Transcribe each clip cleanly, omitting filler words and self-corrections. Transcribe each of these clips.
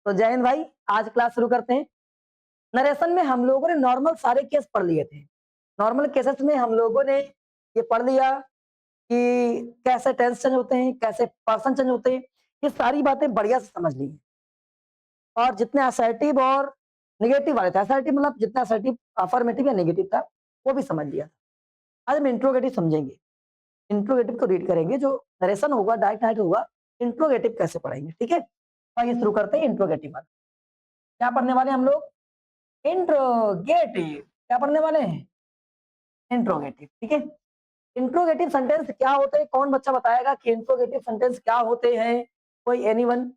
तो जय हिंद भाई, आज क्लास शुरू करते हैं। नरेशन में हम लोगों ने नॉर्मल सारे केस पढ़ लिए थे। नॉर्मल केसेस में हम लोगों ने ये पढ़ लिया कि कैसे टेंस चेंज होते हैं, कैसे पर्सन चेंज होते हैं। ये सारी बातें बढ़िया से समझ ली। और जितने असर्टिव और निगेटिव वाले थे, असर्टिव मतलब जितना असर्टिव अफर्मेटिव या नेगेटिव था वो भी समझ लिया। आज हम इंट्रोगेटिव समझेंगे। इंट्रोगेटिव को रीड करेंगे, जो नरेशन होगा डायरेक्ट होगा। इंट्रोगेटिव कैसे पढ़ेंगे, ठीक है। तो आइए शुरू करते हैं इंट्रोगेटिव वाला। क्या पढ़ने वाले हम लोग? इंट्रोगेटिव। क्या पढ़ने वाले हैं? इंट्रोगेटिव, ठीक है। इंट्रोगेटिव सेंटेंस क्या होते हैं? कौन बच्चा बताएगा कि इंट्रोगेटिव सेंटेंस क्या होते हैं? कोई एनीवन?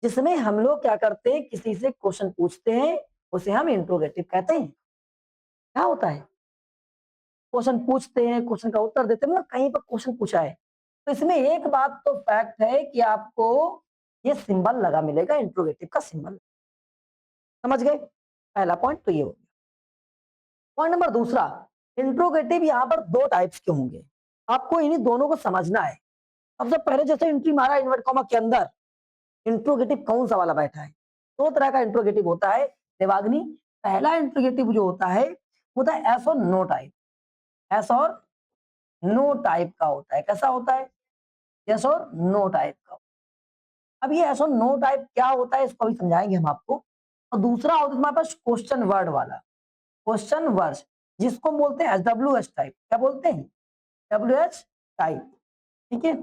जिसमें हम लोग क्या करते हैं, किसी से क्वेश्चन पूछते हैं, उसे हम इंट्रोगेटिव कहते हैं। क्या होता है? क्वेश्चन पूछते हैं, क्वेश्चन का उत्तर देते हैं, मतलब कहीं पर क्वेश्चन पूछा है तो इसमें एक बात तो फैक्ट है कि आपको ये सिंबल लगा मिलेगा, इंट्रोगेटिव का सिंबल। समझ गए? पहला पॉइंट तो ये हो गया। पॉइंट नंबर दूसरा, इंट्रोगेटिव यहाँ पर दो टाइप्स के होंगे, आपको इन्हीं दोनों को समझना है। सबसे पहले जैसे एंट्री मारा इन्वर्ट कॉमा के अंदर, इंट्रोगेटिव कौन सा वाला बैठा है? दो तरह का इंट्रोगेटिव होता है देवाग्नि। पहला इंट्रोगेटिव जो होता है वो होता है एस और नो टाइप। एस और नो टाइप का होता है। कैसा होता है? यस और नो टाइप का। अब ये एस और नो टाइप क्या होता है इसको भी समझाएंगे हम आपको। और दूसरा होता है हमारे पास क्वेश्चन वर्ड वाला, क्वेश्चन वर्ड, जिसको बोलते हैं डब्ल्यू एच टाइप। क्या बोलते हैं? डब्ल्यू एच टाइप, ठीक है।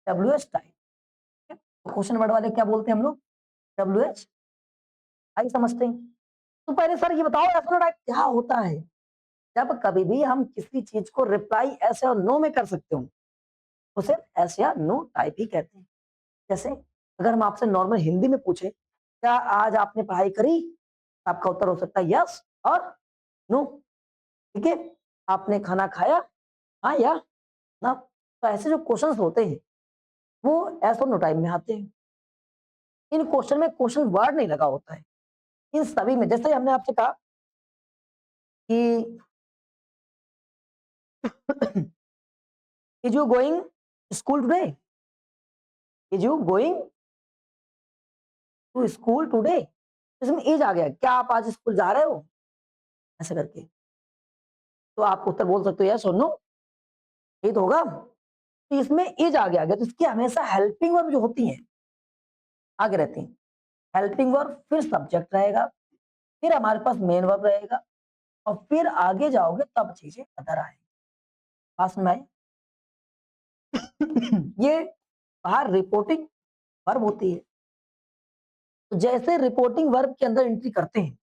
W H type, question word वाले क्या बोलते हैं हम लोग? W H. आई समझते हैं? तो पहले सर ये बताओ एस और टाइप क्या होता है। जब कभी भी हम किसी चीज को रिप्लाई एस और नो में कर सकते हो तो सिर्फ एस या नो टाइप ही कहते हैं। जैसे अगर हम आपसे नॉर्मल हिंदी में पूछे क्या आज आपने पढ़ाई करी, आपका उत्तर हो सकता है यस और नो, ठीक है। आपने खाना खाया, हाँ या ना। तो ऐसे जो क्वेश्चंस होते हैं वो एस और नो टाइप में आते हैं। इन क्वेश्चन में क्वेश्चन वर्ड नहीं लगा होता है। इन सभी में जैसे हमने आपसे कहा कि is you going school today, is you going to school today, इसमें इज आ गया, क्या आप आज स्कूल जा रहे हो, ऐसे करके। तो आप उत्तर बोल सकते हो यस और नो, यही तो होगा। तो इसमें इज आ गया तो इसकी हमेशा हेल्पिंग वर्ब जो होती है आगे रहती है। हेल्पिंग वर्ब, फिर सब्जेक्ट रहेगा, फिर हमारे पास मेन वर्ब रहेगा, और फिर आगे जाओगे तब चीजें अदर आएंगी। पास में आए ये बाहर रिपोर्टिंग वर्ब होती है। तो जैसे रिपोर्टिंग वर्ब के अंदर एंट्री करते हैं,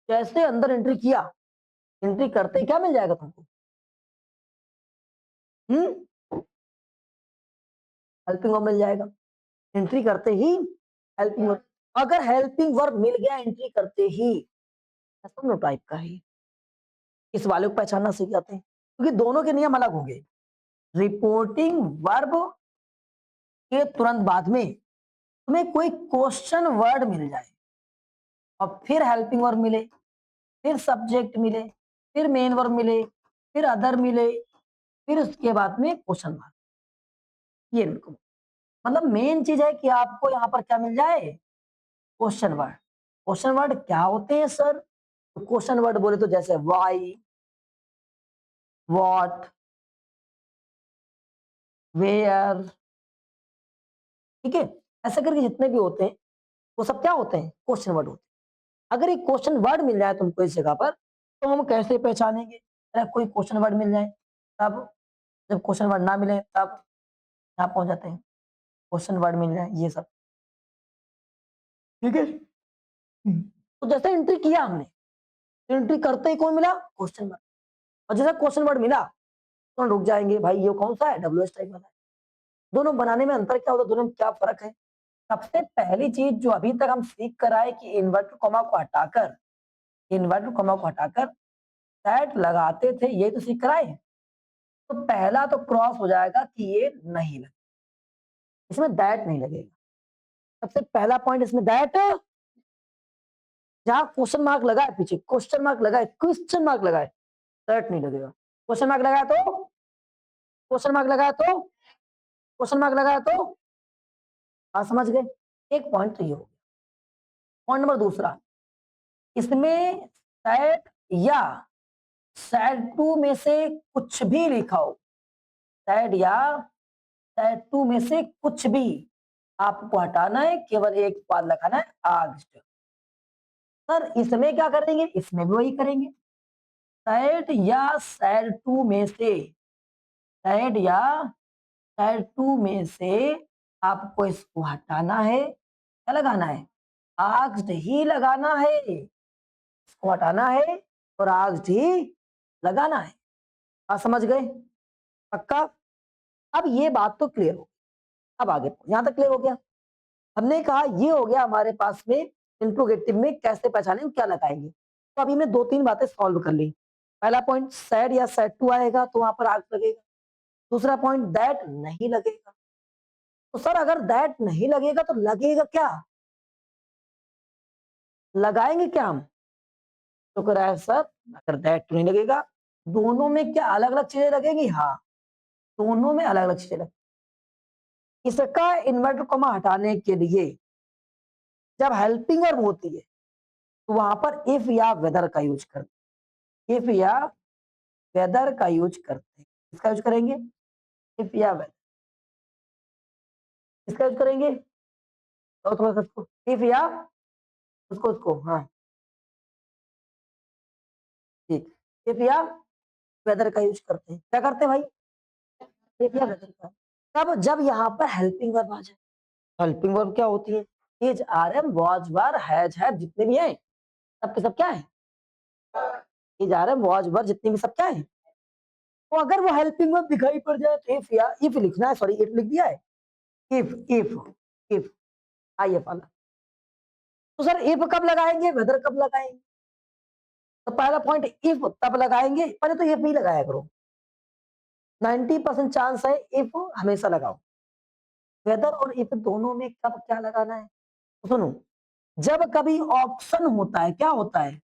जैसे अंदर एंट्री किया, एंट्री करते ही क्या मिल जाएगा तुमको? हेल्पिंग वर्ब मिल जाएगा। एंट्री करते ही हेल्पिंग वर्ब। अगर हेल्पिंग वर्ब मिल गया एंट्री करते ही, नो टाइप का ही। इस वाले को पहचानना सीख जाते हैं क्योंकि दोनों के नियम अलग होंगे। रिपोर्टिंग वर्ब के तुरंत बाद में तुम्हें कोई क्वेश्चन वर्ड मिल जाए और फिर हेल्पिंग वर्ब मिले, फिर सब्जेक्ट मिले, फिर मेन वर्ब मिले, फिर अदर मिले, फिर उसके बाद में क्वेश्चन मार्क, ये मतलब मेन चीज है कि आपको यहाँ पर क्या मिल जाए? Question word. क्वेश्चन वर्ड क्या होते हैं सर? तो क्वेश्चन वर्ड बोले तो जैसे वाई, व्हाट, वेयर, ठीक है। ऐसे करके जितने भी होते हैं वो सब क्या होते हैं? क्वेश्चन वर्ड होते हैं। अगर एक क्वेश्चन वर्ड मिल जाए तुमको इस जगह पर तो हम कैसे पहचानेंगे? अगर कोई क्वेश्चन वर्ड मिल जाए तब, जब क्वेश्चन वर्ड ना मिले तब यहाँ पहुंच जाते हैं। क्वेश्चन वर्ड मिल जाए ये सब, ठीक है। तो जैसे एंट्री किया हमने, एंट्री करते ही कौन मिला? Question word. और जैसा क्वेश्चन वर्ड मिला तो रुक जाएंगे, भाई ये कौन सा है? डब्ल्यू एच टाइप वाला है। दोनों बनाने में अंतर क्या होता है, दोनों में क्या फर्क है? सबसे पहली चीज जो अभी तक हम सीख कर आए कि इन्वर्टर कॉमा को हटाकर, इन्वर्टर कॉमा को हटाकर दैट लगाते थे, ये तो सीख कर आए। तो पहला तो क्रॉस हो जाएगा कि ये नहीं लगे, इसमें दैट नहीं लगेगा। सबसे पहला पॉइंट इसमें दैट, जहां क्वेश्चन मार्क लगा है पीछे, क्वेश्चन मार्क लगा है, क्वेश्चन मार्क लगा है, दैट नहीं लगेगा। क्वेश्चन मार्क लगाया तो, क्वेश्चन मार्क लगाया तो, क्वेश्चन मार्क लगाया तो, आप समझ गए। एक पॉइंट तो ये हो गया। पॉइंट नंबर दूसरा, इसमें सैड या सैड टू में से कुछ भी लिखा हो, सैड या सैड टू में से कुछ भी आपको हटाना है, केवल एक बात लगाना है आस्क्ड। सर इसमें क्या करेंगे, इसमें भी वही करेंगे, सैड या सैड टू में से, सैड या सैड टू में से आपको इसको हटाना है, क्या लगाना है, आस्क्ड ही लगाना है, इसको हटाना है और आस्क्ड ही लगाना है। आप समझ गए, पक्का। अब ये बात तो क्लियर हो, अब आगे यहां तक क्लियर हो गया। हमने कहा ये हो गया हमारे पास में इंट्रोगेटिव में कैसे पहचानें क्या लगाएंगे। तो अभी मैं दो तीन बातें सॉल्व कर ली। पहला पॉइंट सैड या सैड टू आएगा तो वहां पर आग लगेगा। दूसरा पॉइंट दैट नहीं लगेगा। तो सर अगर दैट नहीं लगेगा तो लगेगा क्या, लगाएंगे क्या हम, तो कह रहा है सर अगर दैट नहीं लगेगा, दोनों में क्या अलग अलग चीजें लगेंगी, हाँ दोनों में अलग अलग चीजें लगेंगी। इसका इन्वर्टर कॉमा हटाने के लिए जब हेल्पिंग वर्ब होती है तो वहां पर इफ या वेदर का यूज करते, इफ या वेदर का यूज करते हैं। इसका यूज करेंगे, इफ या वेदर, इसका यूज करेंगे, तो थोड़ा सा इसको इफ या उसको उसको हाँ ठीक, इफ या वेदर का यूज करते हैं। क्या करते हैं भाई, इफ या वेदर का। तब जब यहाँ पर हेल्पिंग वर्ब आ जाए, हेल्पिंग वर्ब क्या होती है, is are am was were has have जितने भी हैं सबके सब क्या है, is are am was were जितने भी सब क्या है। तो अगर वो हेल्पिंग वर्ब दिखाई पड़ जाए तो इफ या इफ लिखना है, सॉरी इफ लिख दिया है, if if if I F वाला। तो सर इफ कब लगाएंगे, वेदर कब लगाएंगे, तो पहला पॉइंट इफ तब लगाएंगे, पहले तो इफ नहीं लगाया करो, 90% चांस है इफ हमेशा लगाओ। वेदर और इफ दोनों में कब क्या लगाना है, तो सुनो, जब कभी ऑप्शन होता है, क्या होता है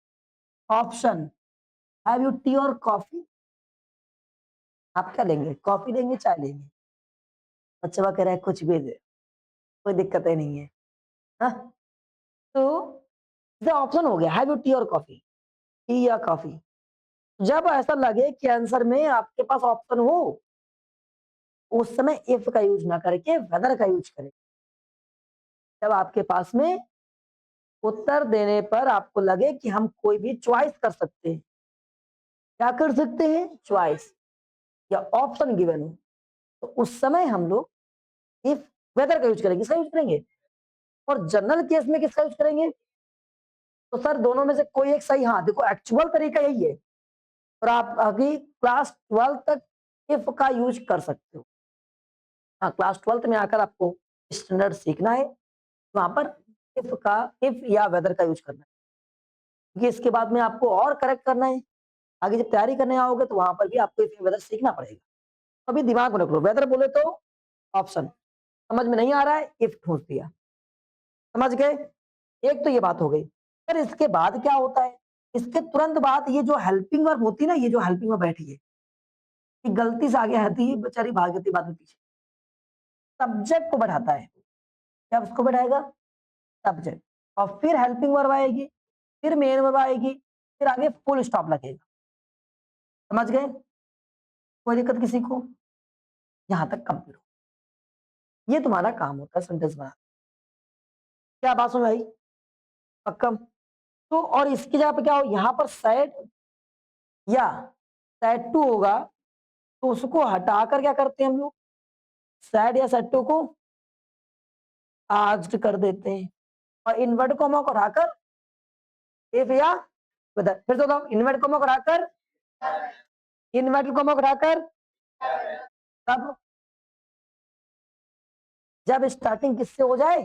ऑप्शन, हैव यू टी और कॉफी, आप क्या लेंगे, कॉफी लेंगे चाय लेंगे, बच्चा कह रहा है कुछ भी दे, कोई दिक्कत ही नहीं है, हाँ? तो ऑप्शन हो गया हैव यू टी और कॉफी, टी या कॉफी। जब ऐसा लगे कि आंसर में आपके पास ऑप्शन हो, उस समय इफ का यूज ना करके वेदर का यूज करें। जब आपके पास में उत्तर देने पर आपको लगे कि हम कोई भी चॉइस कर सकते हैं, क्या कर सकते हैं, चॉइस या ऑप्शन गिवन हो, तो उस समय हम लोग इफ वेदर का यूज करेंगे, किसका यूज करेंगे, और जनरल केस में किसका यूज करेंगे, तो सर दोनों में से कोई एक सही, हाँ देखो एक्चुअल तरीका यही है, और आप अभी क्लास 12 तक इफ का यूज कर सकते हो। हाँ क्लास 12 में आकर आपको स्टैंडर्ड सीखना है, वहां पर इफ या वेदर का यूज करना है, क्योंकि इसके बाद में आपको और करेक्ट करना है, आगे जब तैयारी करने आओगे तो वहां पर भी आपको इफ या वेदर सीखना पड़ेगा। अभी दिमाग में रख लो, वेदर बोले तो ऑप्शन, समझ में नहीं आ रहा है इफ ठूस दिया, समझ गए। एक तो ये बात हो गई। फिर इसके बाद क्या होता है, इसके तुरंत बाद ये जो हेल्पिंग वर्ब होती है ना, ये जो हेल्पिंग वर्ब बैठी है, ये गलती से आगे आती है, बेचारी भाग जाती बाद में पीछे, सब्जेक्ट को बढ़ाता है। क्या उसको बढ़ाएगा, सब्जेक्ट, और फिर हेल्पिंग वर्ब आएगी, फिर मेन वर्ब आएगी, फिर आगे फुल स्टॉप लगेगा। समझ गए, कोई दिक्कत किसी को, यहां तक कंप्लीट हो, ये तुम्हारा काम होता है सेंटेंस बनाना। क्या बात सुन भाई, पक्का। तो और इसकी जगह पे क्या हो, यहाँ पर सैड या सैड टू होगा, तो उसको हटाकर क्या करते हैं हम लोग, सैड या सैड टू को आस्क्ड कर देते हैं, और इन्वर्ट कॉमा को हटाकर इफ या वेदर। फिर तो बताओ, इन्वर्ट कॉमा को हटाकर, इन्वर्ट कॉमा को हटाकर तब जब स्टार्टिंग किससे हो जाए,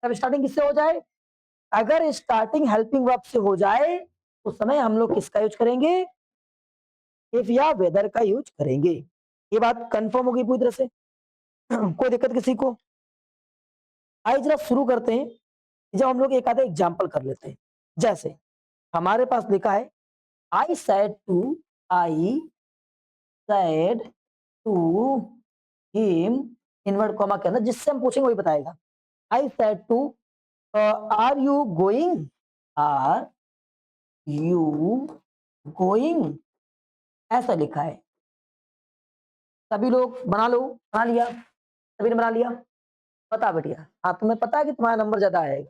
जब स्टार्टिंग किससे हो जाए, अगर स्टार्टिंग हेल्पिंग वर्ब से हो जाए उस समय हम लोग किसका यूज करेंगे, इफ या वेदर का यूज करेंगे। ये बात कंफर्म होगी पूरी तरह से, कोई दिक्कत किसी को। आइए जरा शुरू करते हैं, जब हम लोग एक आधा एग्जाम्पल कर लेते हैं। जैसे हमारे पास लिखा है I said to, I said to him, invert comma के अंदर, जिससे हम पूछेंगे वही बताएगा। I said to are you going, are you going, ऐसा लिखा है। सभी लोग बना लो, बना लिया, सभी ने बना लिया। बता बेटिया, हाँ तुम्हें पता है कि तुम्हारा नंबर ज्यादा आएगा,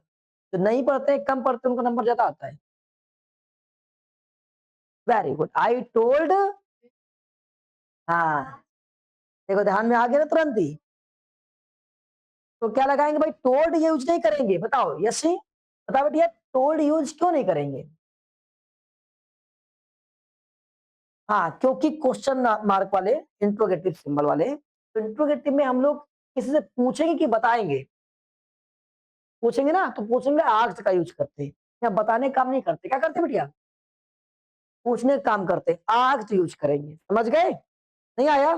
जो नहीं पढ़ते कम पढ़ते उनका नंबर ज्यादा आता है। वेरी गुड, आई टोल्ड, हाँ देखो ध्यान में आ गया ना तुरंत ही। तो क्या लगाएंगे भाई, टोल्ड यूज नहीं करेंगे, बताओ यस नहीं, बताओ बेटिया टोल्ड यूज क्यों नहीं करेंगे। हाँ क्योंकि क्वेश्चन मार्क वाले, इंट्रोगेटिव सिंबल वाले, तो इंट्रोगेटिव में हम लोग किसी से पूछेंगे कि बताएंगे, पूछेंगे ना तो पूछेंगे आस्क्ड का यूज करते हैं, या बताने काम नहीं करते, क्या करते बेटिया, पूछने का काम करते, आस्क्ड यूज करेंगे, समझ गए, नहीं आया।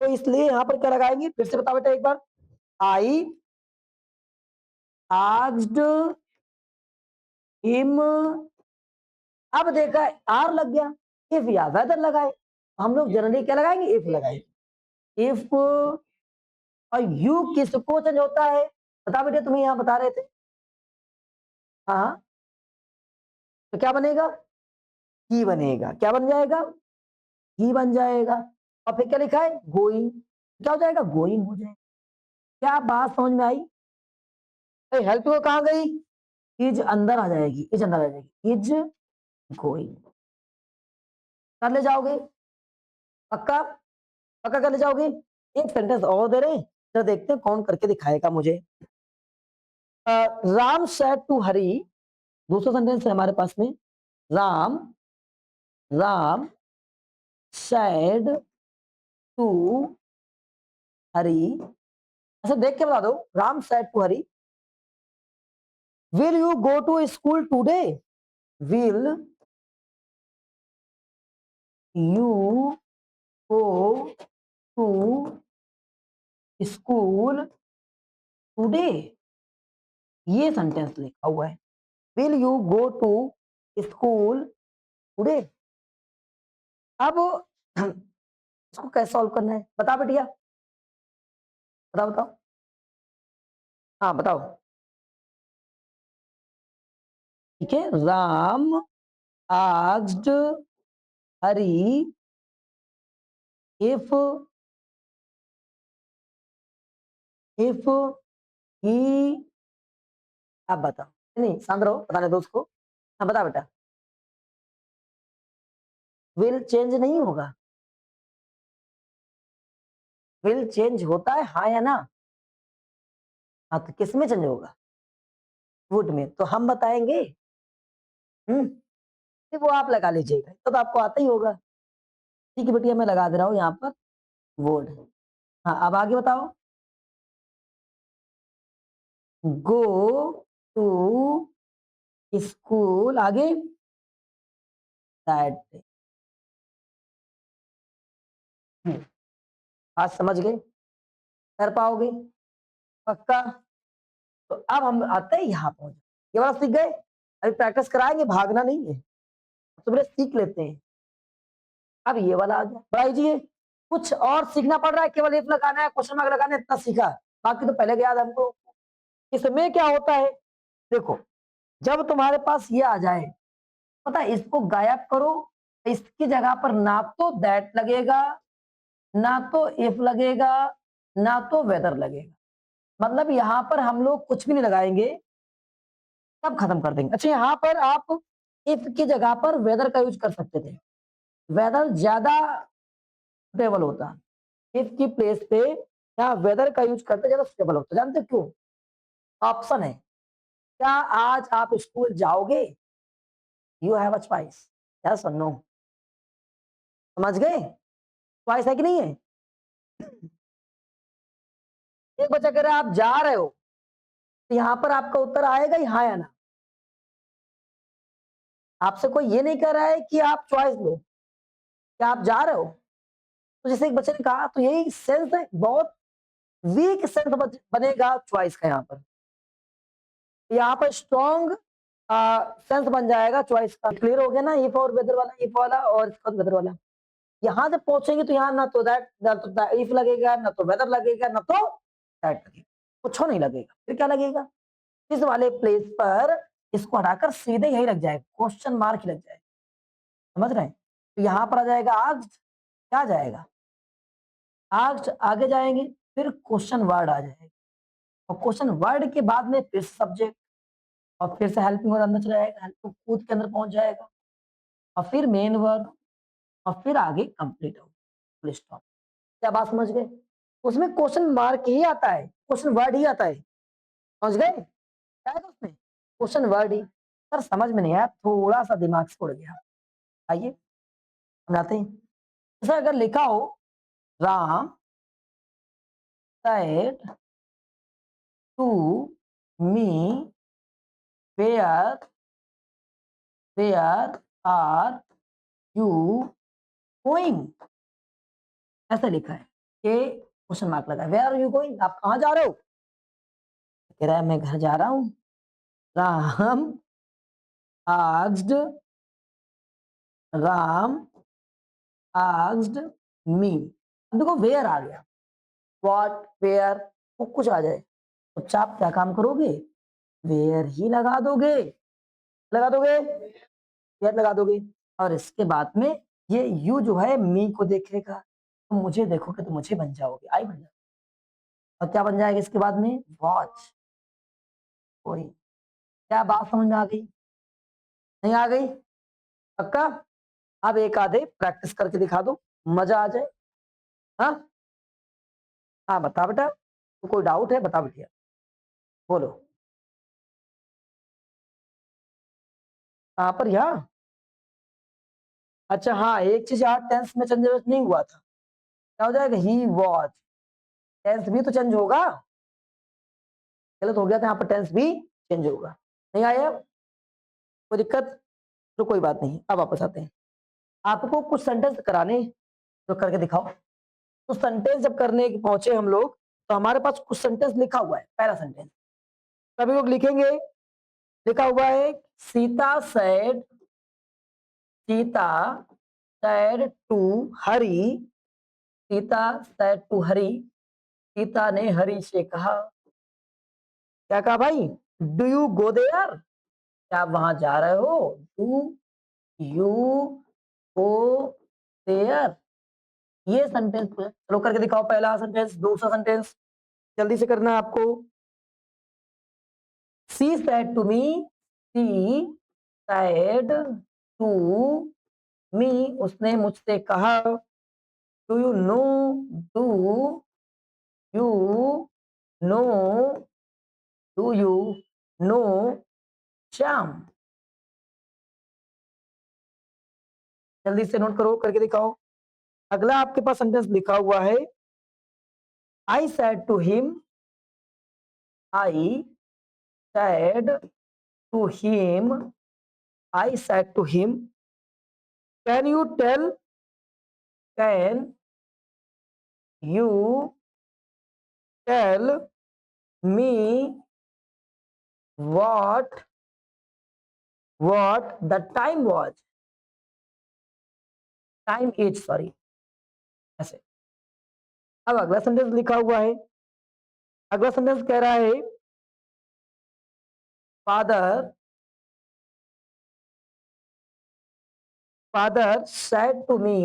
तो इसलिए यहां पर क्या लगाएंगे, फिर से बताओ बेटा एक बार, आई आस्क्ड हिम, अब देखा आर लग गया, इफ या वेदर लगाए, हम लोग जनरली क्या लगाएंगे, इफ लगाएंगे। इफ और यू किसको चेंज होता है, बता बेटे, तुम्हें यहाँ बता रहे थे। हाँ हाँ, तो क्या बनेगा, ही बनेगा, क्या बन जाएगा, ही बन जाएगा। और फिर क्या लिखा है, गोइंग, क्या हो जाएगा, गोइंग हो जाएगा। क्या बात समझ में आई, हेल्प को कहाँ गई, इज अंदर आ जाएगी, इज अंदर आ जाएगी, इज गोइंग, कर ले जाओगे, पक्का, पक्का कर ले जाओगे। एक सेंटेंस और दे रहे हैं, तो देखते हैं कौन करके दिखाएगा मुझे। राम सेड टू हरी, दूसरा सेंटेंस है हमारे पास में, राम, राम सेड टू हरी, ऐसे देख के बता दो, Ram said to Hari, will you go to school today, will you go to school today, ये सेंटेंस लिखा हुआ है, will you go to school today. अब इसको कैसे सॉल्व करना है, बता बेटिया, बताओ बताओ, हाँ बताओ। ठीक है, Ram asked Hari if, if he, आप बताओ, नहीं शांत रहो, बताने दो उसको, हाँ बता बेटा, विल चेंज नहीं होगा, विल चेंज होता है हाँ या ना, हाँ तो किस में चेंज होगा, वुड में, तो हम बताएंगे, फिर वो आप लगा लीजिएगा, तो आपको आता ही होगा। ठीक है बेटिया, मैं लगा दे रहा हूँ यहाँ पर वुड। हाँ अब आगे बताओ, गो टू स्कूल, आगे दैट, आज समझ गए, कर पाओगे, पक्का। तो अब हम आते हैं यहाँ पहुंच, ये वाला सीख गए, अभी प्रैक्टिस कराएंगे, भागना नहीं है, तुम्हें सीख लेते हैं। अब ये वाला आ गया, बड़ा इजी है, कुछ और सीखना पड़ रहा है, केवल इफ लगाना है, क्वेश्चन मार्क लगाना है, इतना सीखा, बाकी तो पहले के याद है हमको। इसमें क्या होता है, देखो जब तुम्हारे पास ये आ जाए, पता है इसको गायब करो, इसकी जगह पर ना तो दैट लगेगा, ना तो इफ लगेगा, ना तो वेदर लगेगा, मतलब यहाँ पर हम लोग कुछ भी नहीं लगाएंगे, सब खत्म कर देंगे। अच्छा यहाँ पर आप इफ की जगह पर वेदर का यूज कर सकते थे, वेदर ज्यादा सुटेबल होता, इफ की प्लेस पे यहाँ वेदर का यूज करते ज्यादा सुटेबल होता, जानते हो क्यों, ऑप्शन है, क्या आज आप स्कूल जाओगे, you have a choice, yes और नो, समझ गए, चॉइस है कि नहीं है। एक बच्चा कह रहा है आप जा रहे हो, तो यहाँ पर आपका उत्तर आएगा ही हाँ या ना, आपसे कोई ये नहीं कह रहा है कि आप चॉइस लो, क्या आप जा रहे हो, तो जैसे एक बच्चे ने कहा, तो यही सेंस है, बहुत वीक सेंस बनेगा चॉइस का, यहाँ पर स्ट्रॉन्ग सेंस बन जाएगा चॉइस का। क्लियर हो गया ना, इफ और वेदर वाला, इफ वाला और इसका वेदर वाला। यहाँ जब पहुंचेंगे तो यहाँ ना तो दैट, ना तो इफ लगेगा, ना तो वेदर लगेगा, ना तो दैट लगेगा, कुछ नहीं लगेगा, फिर क्या लगेगा, इस वाले प्लेस पर इसको हटाकर सीधे यही लग जाएगा, क्वेश्चन मार्क ही लग जाएगा। समझ रहे हैं? तो यहां पर आ जाएगा आस्क्ड, क्या आ जाएगा? आस्क्ड, आगे जाएंगे फिर क्वेश्चन वर्ड आ जाएगा, और क्वेश्चन वर्ड के बाद में फिर सब्जेक्ट, और फिर से हेल्पिंग वर्ड अंदर चला जाएगा, हेल्पिंग कूद के अंदर पहुंच जाएगा, और फिर मेन वर्ड, और फिर आगे कंप्लीट हो, फुल स्टॉप। क्या बात समझ गए? उसमें क्वेश्चन मार्क ही आता है, क्वेश्चन वर्ड ही आता है। समझ गए? क्या है उसमें? क्वेश्चन वर्ड ही। सर समझ में नहीं आया, थोड़ा सा दिमाग से उड़ गया। आइए समझाते हैं। जैसे अगर लिखा हो Ram said to me where are you going, ऐसा लिखा है कि क्वेश्चन मार्क लगा, वेयर आर यू गोइंग, आप कहाँ जा रहे हो? कह रहा है मैं घर जा रहा हूँ। Ram asked, Ram asked me, देखो वेयर आ गया, व्हाट वेयर वो कुछ आ जाए तो आप क्या काम करोगे? वेयर ही लगा दोगे, लगा दोगे, वेयर लगा दोगे। और इसके बाद में ये यू जो है मी को देखेगा, तो मुझे देखोगे तो मुझे बन जाओगे, आई बन जाओगे। और क्या बन जाएगा इसके बाद में? वॉच, कोई। क्या बात समझ में आ गई? नहीं आ गई? पक्का? अब एक आधे प्रैक्टिस करके दिखा दो, मजा आ जाए। हाँ हाँ, बता बेटा, तो कोई डाउट है? बता बेटिया, बोलो। कहाँ पर? यहाँ? अच्छा हाँ, एक चीज यहाँ टेंस में चेंज नहीं हुआ था, क्या हो जाएगा? ही वॉच, टेंस भी तो चेंज होगा, गलत हो गया था यहाँ पर, टेंस भी चेंज होगा। नहीं आया? कोई दिक्कत? तो कोई बात नहीं, अब वापस आते हैं। आपको कुछ सेंटेंस कराने, तो करके दिखाओ। तो सेंटेंस जब करने पहुंचे हम लोग, तो हमारे पास कुछ सेंटेंस लिखा हुआ है। पहला सेंटेंस सभी लोग लिखेंगे, लिखा हुआ है Sita said, Sita said to Hari, Sita said to Hari, Sita ने हरी से कहा। क्या कहा भाई? डू यू गो देयर, क्या आप वहां जा रहे हो? डू यू गो देयर, ये सेंटेंस चलो करके दिखाओ। पहला सेंटेंस, दूसरा सेंटेंस जल्दी से करना है आपको। She said to me, she said to me, उसने मुझसे कहा। Do you know, do you know, do you know Shyam, जल्दी से नोट करो, करके दिखाओ। अगला आपके पास सेंटेंस लिखा हुआ है I said to him, I said to him, I said to him, can you tell, can you tell me what the time was, time is, sorry, ऐसे। अब अगला सेंटेंस लिखा हुआ है, अगला सेंटेंस कह रहा है father, father said to me,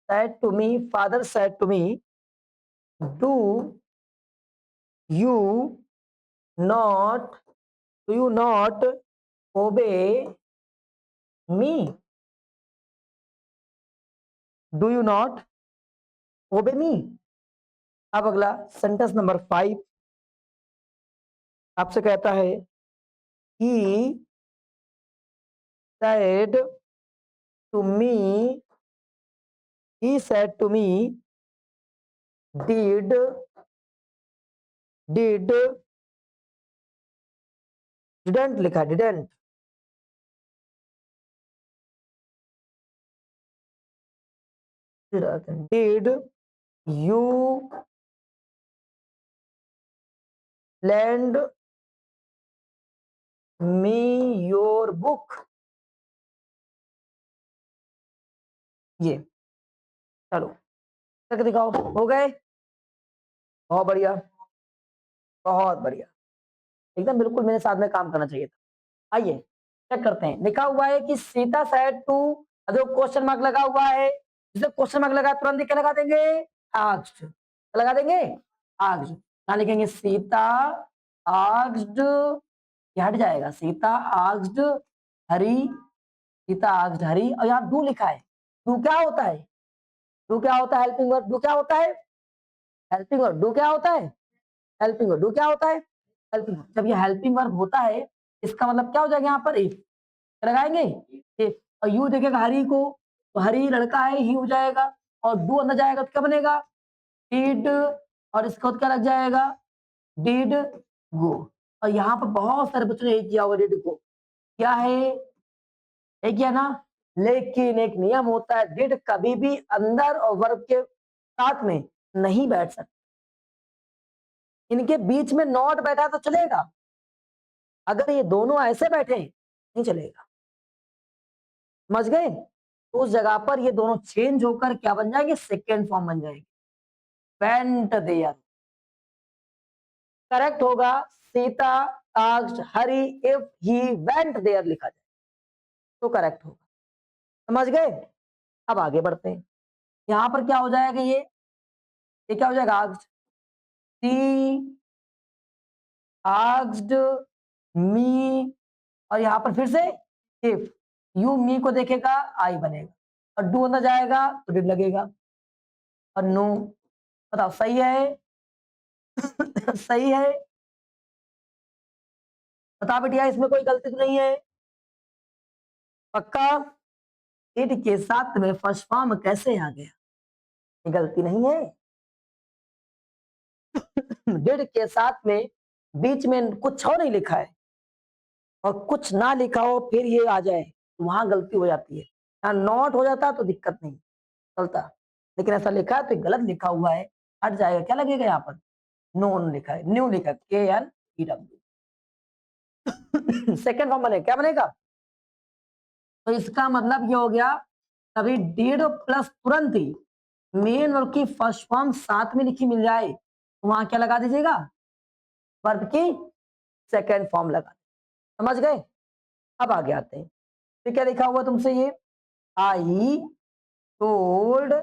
said to me, father said to me, do you not, do you not obey me, do you not obey me। अब अगला सेंटेंस नंबर 5 आपसे कहता है he said to me, he said to me, did didn't लिखा, didn't, did you lend me your book, ये चलो करके दिखाओ। हो गए? बहुत बढ़िया। बहुत बढ़िया, एकदम बिल्कुल मेरे साथ में काम करना चाहिए था। आइए चेक करते हैं, लिखा हुआ है कि सीता सेड टू, जो क्वेश्चन मार्क लगा हुआ है, जिसे क्वेश्चन मार्क लगा तुरंत क्या लगा देंगे, आस्क्ड, क्या लगा देंगे, आस्क्ड। क्या लिखेंगे, सीता आस्क्ड, ये हट जाएगा, सीता आस्क्ड हरी, सीता आस्क्ड हरी, और यहाँ डू लिखा है। डू क्या होता है, डू क्या होता है, हेल्पिंग वर्ब, डू क्या होता है, हेल्पिंग वर्ब, डू क्या होता है, हेल्पिंग वर्ब, डू क्या होता है, हेल्पिंग वर्ब। जब ये हेल्पिंग वर्ब होता है, इसका मतलब क्या हो जाएगा, यहाँ पर इफ लगाएंगे, इफ, और यू देखेगा हरी को, तो हरी लड़का है, ही हो जाएगा, और डू अंदर जाएगा तो क्या बनेगा, डिड, और इसका बाद क्या लग जाएगा, डिड गो। और यहाँ पर बहुत सारे बच्चों ने एक किया होगा, डिड को, क्या है, एक किया ना, लेकिन एक नियम होता है, डिड कभी भी अंदर और वर्ब के साथ में नहीं बैठ सकता, इनके बीच में नॉट बैठा तो चलेगा, अगर ये दोनों ऐसे बैठे नहीं चलेगा, समझ गए, तो उस जगह पर ये दोनों चेंज होकर क्या बन जाएंगे, सेकेंड फॉर्म बन जाएंगे, वेंट देयर। करेक्ट होगा, Sita asked Hari if he went there लिखा जाए तो करेक्ट होगा, समझ गए। अब आगे बढ़ते हैं, यहां पर क्या हो जाएगा, ये क्या हो जाएगा, आस्क्ड, सी आस्क्ड मी, और यहां पर फिर से इफ, यू मी को देखेगा आई बनेगा, और डू अंदर जाएगा तो डिड लगेगा, और नो, बताओ सही है सही है, बता बेटिया, इसमें कोई गलती तो नहीं है, पक्का। इट के साथ में फर्स्ट फॉर्म कैसे आ गया, ये गलती नहीं है डिड के साथ में बीच में कुछ और नहीं लिखा है, और कुछ ना लिखा हो फिर ये आ जाए तो वहां गलती हो जाती है, यहाँ नॉट हो जाता तो दिक्कत नहीं चलता, लेकिन ऐसा लिखा है तो गलत लिखा हुआ है, हट जाएगा, क्या लगेगा यहाँ पर, नो लिखा है, न्यू लिखा है, KNEW सेकेंड फॉर्म बने, क्या बनेगा, तो इसका मतलब ये हो गया, तभी डिड प्लस तुरंत ही मेन वर्ब की फर्स्ट फॉर्म साथ में लिखी मिल जाए तो वहां क्या लगा दीजिएगा, वर्ब की सेकेंड फॉर्म लगा, समझ गए। अब आगे आते हैं, फिर क्या लिखा हुआ तुमसे, ये आई टोल्ड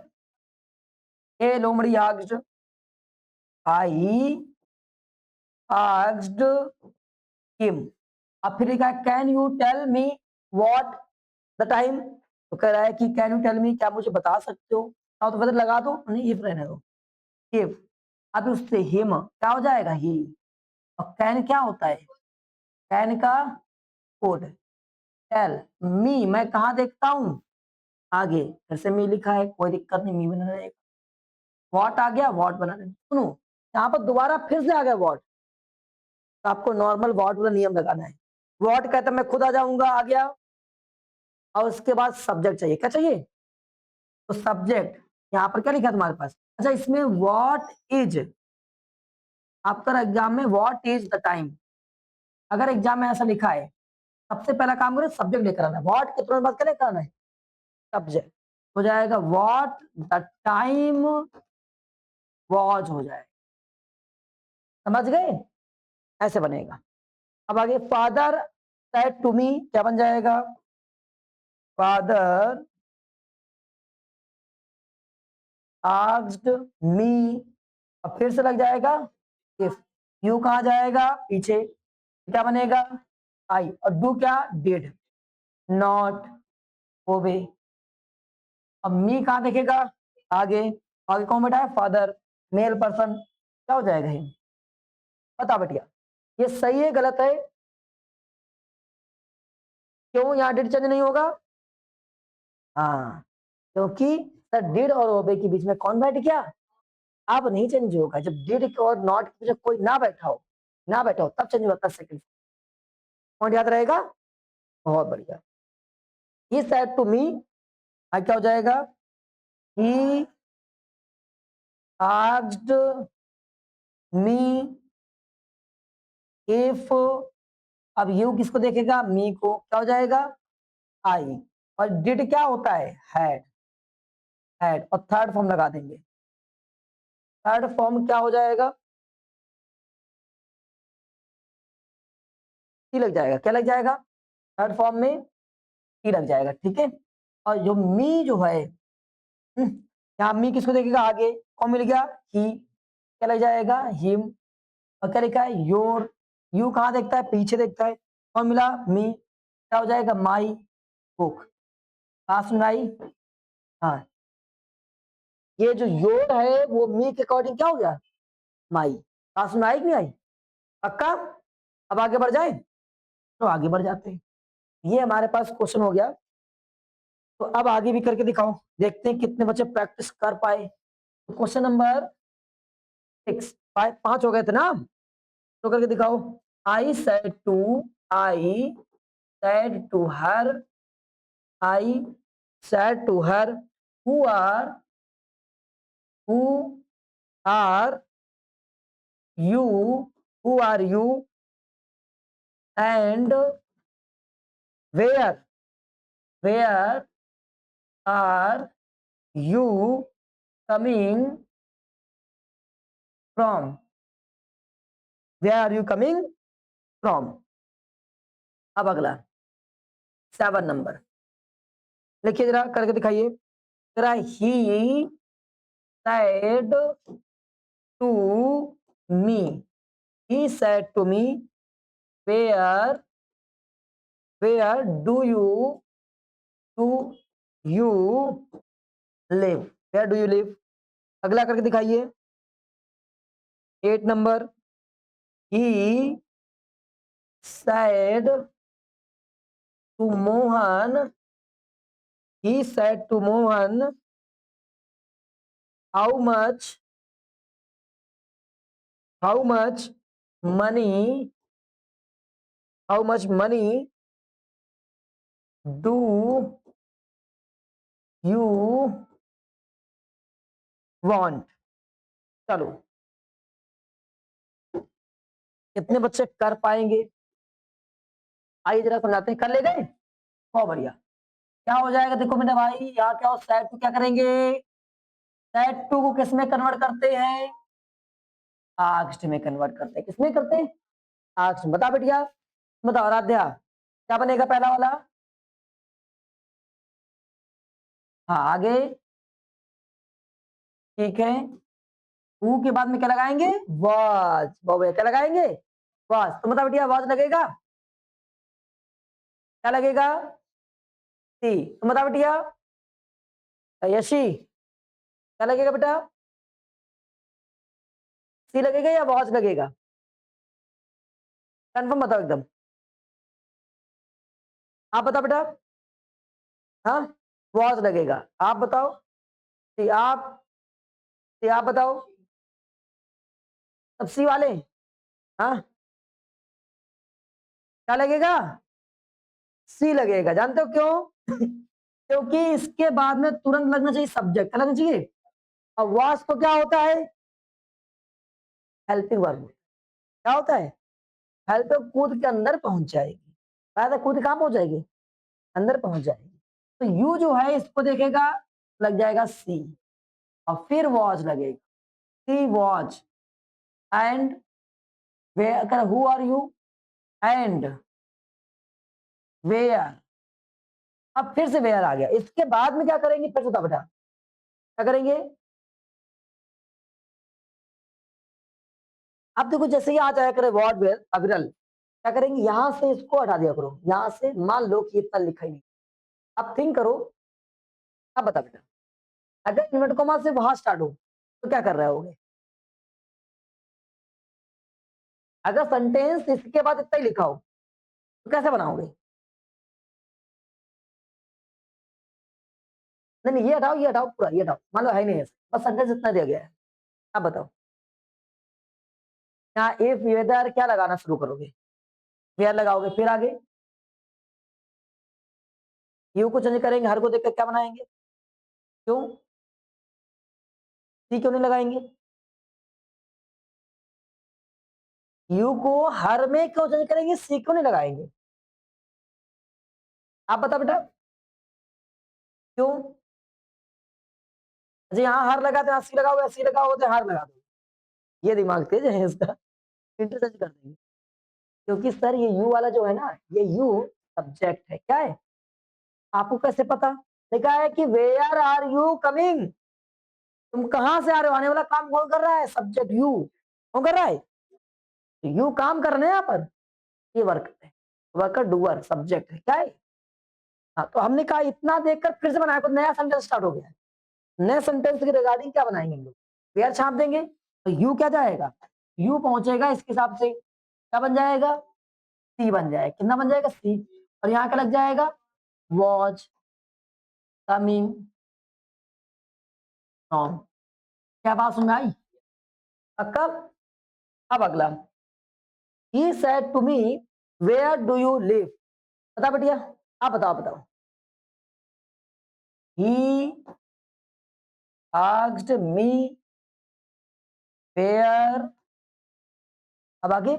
ए लोमड़ी आस्क्ड, आई आस्क्ड हिम, अब फिर लिखा है can you tell me what the time, तो कह रहा है कि कैन यू टेल मी, क्या मुझे बता सकते हो, तो फिर लगा दो, नहीं इफ रहने दो, इफ, अब उससे हिम क्या हो जाएगा, ही, और कैन क्या होता है, कैन का कोड, टेल मी मैं कहाँ देखता हूँ, आगे फिर से मी लिखा है, कोई दिक्कत नहीं, मी बना रहेगा, वॉट आ गया, वॉट बना देंगे, सुनो यहाँ पर दोबारा फिर से आ गया वॉट, तो आपको नॉर्मल वॉट वाला नियम लगाना है, वॉट कहता मैं खुद आ जाऊंगा, आ गया, और उसके बाद सब्जेक्ट चाहिए, क्या चाहिए, तो सब्जेक्ट यहाँ पर क्या लिखा है तुम्हारे पास, अच्छा इसमें व्हाट इज, आपका एग्जाम में व्हाट इज द टाइम, अगर एग्जाम में ऐसा लिखा है, सबसे पहला काम करें सब्जेक्ट लेकर आना है, व्हाट के तुरंत बाद क्या लेकर आना है, सब्जेक्ट, हो जाएगा व्हाट द टाइम वॉज, हो जाएगा, समझ गए, ऐसे बनेगा। अब आगे फादर सेड टू मी, क्या बन जाएगा, फादर आस्क्ड मी, अब फिर से लग जाएगा इफ, यू कहा जाएगा पीछे, क्या बनेगा, आई, और डू क्या, डिड नॉट ओबे, अब मी कहाँ देखेगा, आगे, आगे कौन बैठा है, फादर, मेल पर्सन, क्या हो जाएगा ये, बता बेटिया, ये सही है गलत है, क्यों यहाँ डिड चेंज नहीं होगा, हाँ क्योंकि सर डिड और ओबे के बीच में कौन बैठ गया, अब नहीं चेंज होगा, जब डिड और नॉट के बीच कोई ना बैठा हो तब चेंज होता है, सेकंड पॉइंट याद रहेगा, बहुत बढ़िया। ही सेड टू मी, क्या हो जाएगा, ही आस्क्ड मी इफ, अब यू किसको देखेगा, मी को, क्या हो जाएगा, आई, और डिड क्या होता है, हैड, और थर्ड फॉर्म लगा देंगे, थर्ड फॉर्म क्या हो जाएगा, सी लग जाएगा, क्या लग जाएगा, थर्ड फॉर्म में टी लग जाएगा, ठीक है। और जो मी जो है, यहाँ मी किसको देखेगा, आगे कौन मिल गया, ही, क्या लग जाएगा, हिम। और क्या लिखा है, योर, यू कहाँ देखता है, पीछे देखता है, कौन मिला, मी, क्या हो जाएगा, माई बुक। कहाँ सुन आई, हाँ, ये जो योर है वो मी के अकॉर्डिंग क्या हो गया, माई। कहाँ सुन आई कि नहीं आई, पक्का। अब आगे बढ़ जाए, तो आगे बढ़ जाते हैं। ये हमारे पास क्वेश्चन हो गया, तो अब आगे भी करके दिखाओ, देखते हैं कितने बच्चे प्रैक्टिस कर पाए। तो क्वेश्चन नंबर 6, 5 हो गए थे ना, तो करके दिखाओ। I said to, I said to her, I said to her, who are you, who are you, and where, where are you coming from, where are you coming from. अब अगला 7 number लिखिए, जरा करके दिखाइए जरा। ही said to me, he said to me, where do you live, where do you live। अगला करके दिखाइए 8 number. he said to Mohan, he said to Mohan, how much money, how much money do you want। चलो, कितने बच्चे कर पाएंगे, आइए जरा समझाते हैं, कर ले गए, बहुत बढ़िया। क्या हो जाएगा, देखो मेरे भाई, यहाँ क्या हो, सेट टू क्या करेंगे, सेट टू को किस में कन्वर्ट करते हैं, आस्क्ड में कन्वर्ट करते हैं, किसमें करते हैं, आस्क्ड। बता बेटिया, बताओ आराध्या, क्या बनेगा पहला वाला, हाँ आगे, ठीक है। हु के बाद में क्या लगाएंगे, वाज, बाबू क्या लगाएंगे, वाज। तो बता बेटिया, वाज लगेगा, क्या लगेगा, सी। तो बता बेटिया, यशी, क्या लगेगा बेटा, सी लगेगा या वाज लगेगा, कंफर्म बताओ एकदम, आप बताओ बेटा, हाँ वॉज लगेगा, आप बताओ, आप बताओ, सब सी वाले, हाँ क्या लगेगा, सी लगेगा। जानते हो क्यों, क्योंकि इसके बाद में तुरंत लगना चाहिए सब्जेक्ट, लगना चाहिए। और वॉज तो क्या होता है, हेल्पिंग वर्ब, क्या होता है, हेल्प कूद के अंदर पहुंच जाएगी, कूद कहाँ पहुंच जाएगी, अंदर पहुंच जाएगी। तो यू जो है इसको देखेगा, लग जाएगा सी, और फिर वॉज लगेगा, she was, and where, who are you, and where. अब फिर से वेयर आ गया, इसके बाद में क्या करेंगे, फिर से बता बेटा, क्या करेंगे। अब देखो, जैसे ही आ जाया करे वर्ड वेयर अविरल, क्या करेंगे, यहां से इसको हटा दिया करो, यहां से मान लो कि इतना लिखा ही नहीं। अब थिंक करो, अब बता बेटा, अगर इन्वर्ट कॉमा से वहां स्टार्ट हो तो क्या कर रहे होगे, अगर सेंटेंस इसके बाद इतना ही लिखा हो तो कैसे बनाओगे। नहीं नहीं, ये हटाओ पूरा, ये हटाओ, मान लो है ही नहीं ऐसे, बस सेंटेंस इतना दिया गया है। अब बताओ, यहाँ इफ वेदर क्या लगाना शुरू करोगे, वेयर लगाओगे, फिर आगे यू को चेंज करेंगे, हर को देखकर क्या बनाएंगे, क्यों, सी क्यों नहीं लगाएंगे, यू को हर में क्यों चेंज करेंगे, सी क्यों नहीं लगाएंगे, आप बता बेटा, क्यों। अच्छा, यहाँ हर लगाते हैं, सी लगाओ, सी लगाओ तो हर लगा दो, ये दिमाग तेज है इसका, इंटरचेंज कर देंगे। क्योंकि सर ये यू वाला जो है ना, ये यू सब्जेक्ट है। क्या है? आपको कैसे पता? लिखा है कि वेयर आर यू कमिंग, तुम कहां से आ रहे हो। आने वाला काम कौन कर रहा है? Subject you. कौन कर रहा है? यू काम कर रहे हैं यहाँ पर, ये वर्क है, वर्कर डूअर सब्जेक्ट है। क्या है? हाँ, तो हमने कहा इतना देखकर फिर से बनाया, कुछ नया सेंटेंस स्टार्ट हो गया। नए सेंटेंस के रिगार्डिंग क्या बनाएंगे हम लोग? वेयर छाप देंगे तो यू क्या जाएगा? यू पहुंचेगा, इसके हिसाब से क्या बन जाएगा? सी बन जाएगा। कितना बन जाएगा? सी। और यहाँ क्या लग जाएगा? Watch coming from. क्या बात समझ में आई? अब अगला, he said to me where do you live. बता बेटिया, आप बताओ। ही आस्क्ड मी वेयर, अब आगे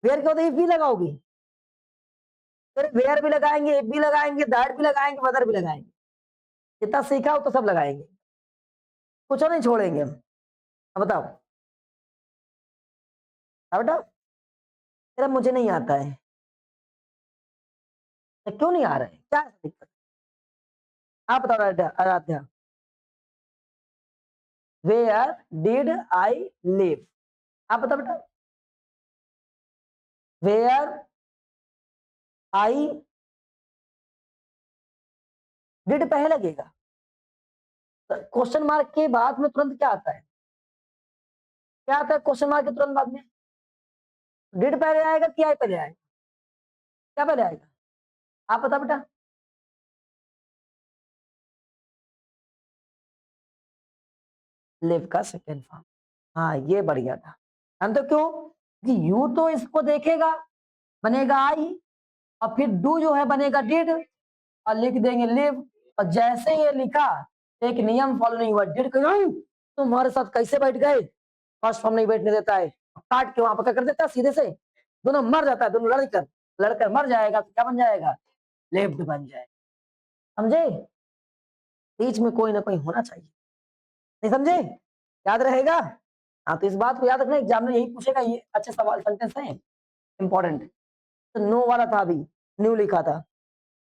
वेयर क्या होता है? भी लगाओगी, फिर वेयर भी लगाएंगे, इफ भी लगाएंगे, दैट भी लगाएंगे, वदर भी लगाएंगे। जितना सीखा हो तो सब लगाएंगे, कुछ नहीं छोड़ेंगे हम। अब बताओ, अब बेटा तेरा मुझे नहीं आता है, तो क्यों नहीं आ रहा है? क्या है दिक्कत? आप बताओ Aaradhya, where did I live. आप बताओ बेटा, वेयर आई डिड पहले लगेगा, क्वेश्चन मार्क के बाद में तुरंत क्या आता है? क्या आता है क्वेश्चन मार्क के तुरंत बाद में? डिड पहले आएगा कि आई पहले आएगा? क्या पहले आएगा? आप बताओ बेटा। लिव का सेकेंड फॉर्म। हाँ, ये बढ़िया था। हम तो क्यों कि यू तो इसको देखेगा, बनेगा आई, और फिर डू जो है बनेगा डिड, और लिख देंगे लिव। और जैसे ये लिखा, एक नियम फॉलो नहीं हुआ, डिड तुम्हारे साथ कैसे बैठ गए? फर्स्ट फॉर्म नहीं बैठने देता है, काट के वहां पर क्या कर देता है? सीधे से दोनों मर जाता है, दोनों लड़कर मर जाएगा, तो क्या बन जाएगा? लेफ्ट बन जाएगा। समझे? बीच में कोई ना कोई होना चाहिए। नहीं समझे? याद रहेगा? हाँ, तो इस बात को याद रखना, एग्जाम में यही पूछेगा। ये अच्छे सवाल सेंटेंस है, इंपॉर्टेंट। तो नो वाला था, अभी न्यू लिखा था।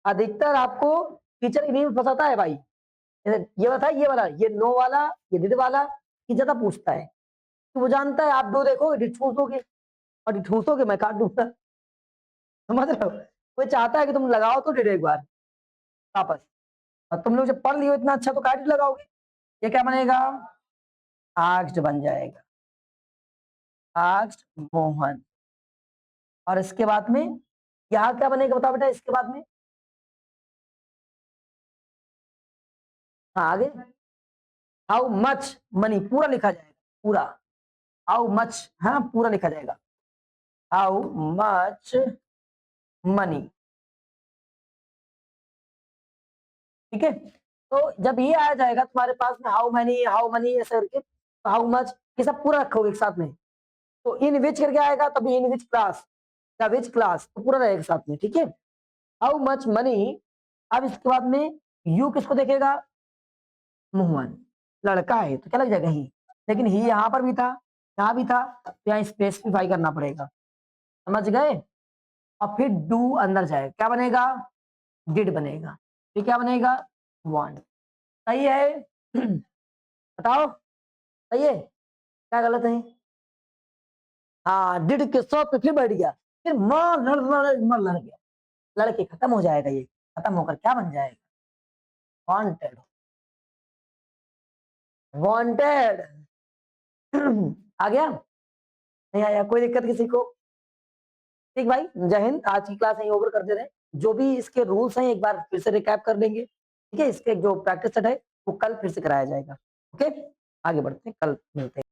अधिकतर आपको टीचर इन्हीं में फंसाता है भाई। ये वाला था, ये वाला, ये नो वाला, ये डिड वाला, ये ज्यादा पूछता है। तो वो जानता है आप दो देखोगे डिड ठूसोगे, और डिड ठूसोगे मैं काट दूंगा। समझ रहे हो? वो चाहता है कि तुम लगाओ तो डिड एक बार वापस, और तुम लोग जब पढ़ लियो इतना अच्छा तो काट ही लगाओगे। ये क्या बनेगा? आस्क्ड बन जाएगा, आस्क्ड मोहन। और इसके बाद में यहाँ क्या बनेगा बताओ बेटा? इसके बाद में हाँ आगे, हाउ मच मनी, पूरा लिखा जाएगा, पूरा। हाउ मच, हाँ पूरा लिखा जाएगा, हाउ मच मनी। ठीक है? तो जब ये आ जाएगा तुम्हारे पास में हाउ मनी ऐसे करके, तो हाउ मच ये सब पूरा रखोगे एक साथ में। तो इन विच करके आएगा, तभी इन विच क्लास या विच क्लास, तो पूरा रहेगा साथ में। ठीक है? How much money. अब इसके बाद में यू किसको देखेगा? मोहन, लड़का है तो क्या लग जाएगा? ही। लेकिन ही यहाँ पर भी था, यहाँ भी था, तो यहाँ स्पेसिफाई करना पड़ेगा। समझ गए? और फिर डू अंदर जाएगा, क्या बनेगा? डिड बनेगा। फिर क्या बनेगा? वांट। सही है? बताओ, सही है? क्या गलत है? हाँ, डिड के सौ पे फिर बैठ गया, फिर लड़ गया। लड़के खत्म हो जाएगा, ये खत्म होकर क्या बन जाएगा? वांटेड। वांटेड। आ गया? नहीं आया? कोई दिक्कत किसी को? ठीक भाई, जय हिंद। आज की क्लास यहीं ओवर कर दे रहे हैं। जो भी इसके रूल्स हैं एक बार फिर से रिकैप कर लेंगे। ठीक है? इसके जो प्रैक्टिस सेट है वो कल फिर से कराया जाएगा। ओके, आगे बढ़ते हैं, कल मिलते हैं।